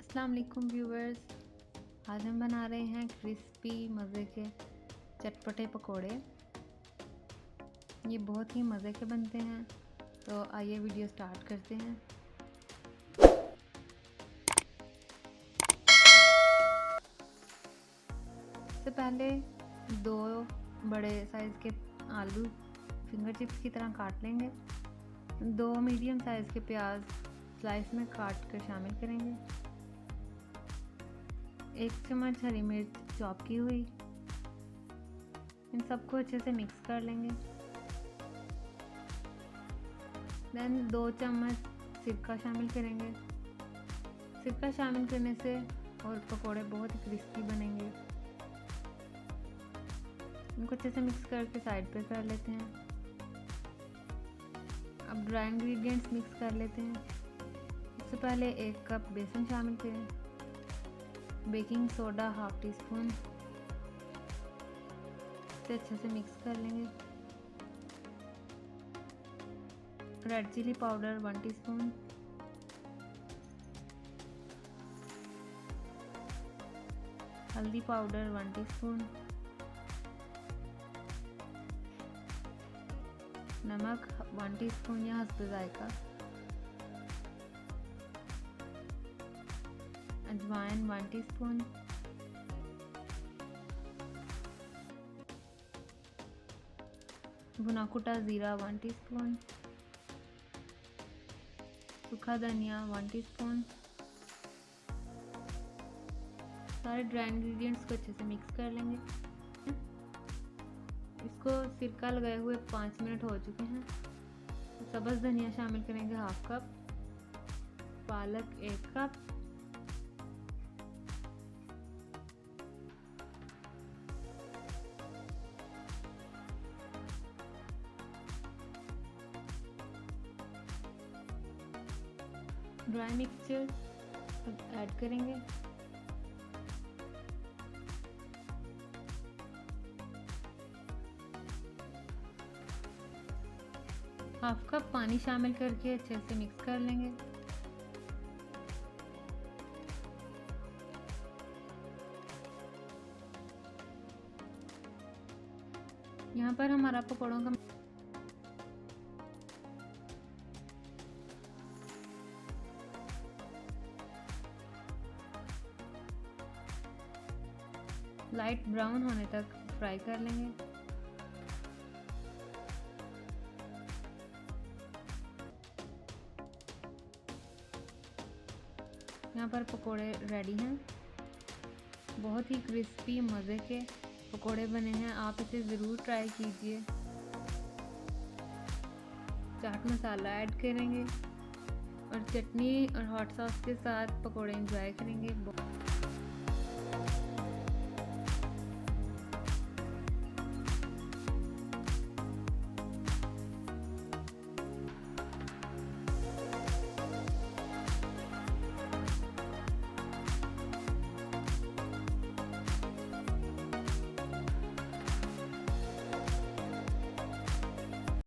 अस्सलाम वालेकुम व्यूवर्स। आज हम बना रहे हैं क्रिस्पी मज़े के चटपटे पकोड़े। ये बहुत ही मज़े के बनते हैं, तो आइए वीडियो स्टार्ट करते हैं। सबसे पहले 2 बड़े साइज़ के आलू फिंगर चिप्स की तरह काट लेंगे। 2 मीडियम साइज़ के प्याज स्लाइस में काट कर शामिल करेंगे। 1 चम्मच हरी मिर्च चॉप की हुई। इन सबको अच्छे से मिक्स कर लेंगे। देन 2 चम्मच सिरका शामिल करेंगे। सिरका शामिल करने से और पकोड़े बहुत ही क्रिस्पी बनेंगे। इनको अच्छे से मिक्स करके साइड पे कर लेते हैं। अब ड्राई इंग्रेडिएंट्स मिक्स कर लेते हैं। सबसे पहले 1 कप बेसन शामिल करें। बेकिंग सोडा 1/2 टीस्पून से अच्छे से मिक्स कर लेंगे। रेड चिली पाउडर 1 टीस्पून, हल्दी पाउडर 1 टीस्पून, नमक 1 टीस्पून या हस्ब जायका, अजवाइन 1 टीस्पून, भुना कुटा ज़ीरा 1 टीस्पून, सूखा धनिया 1 टीस्पून। सारे ड्राई इंग्रेडिएंट्स को अच्छे से मिक्स कर लेंगे। इसको सिरका लगाए हुए 5 मिनट हो चुके हैं। सब्ज़ धनिया शामिल करेंगे 1/2 कप, पालक 1 कप, ड्राई मिक्सचर ऐड करेंगे। हाफ कप पानी शामिल करके अच्छे से मिक्स कर लेंगे। यहाँ पर हमारा पकौड़ों का लाइट ब्राउन होने तक फ्राई कर लेंगे। यहाँ पर पकोड़े रेडी हैं। बहुत ही क्रिस्पी मज़े के पकोड़े बने हैं। आप इसे ज़रूर ट्राई कीजिए। चाट मसाला ऐड करेंगे और चटनी और हॉट सॉस के साथ पकोड़े एंजॉय करेंगे।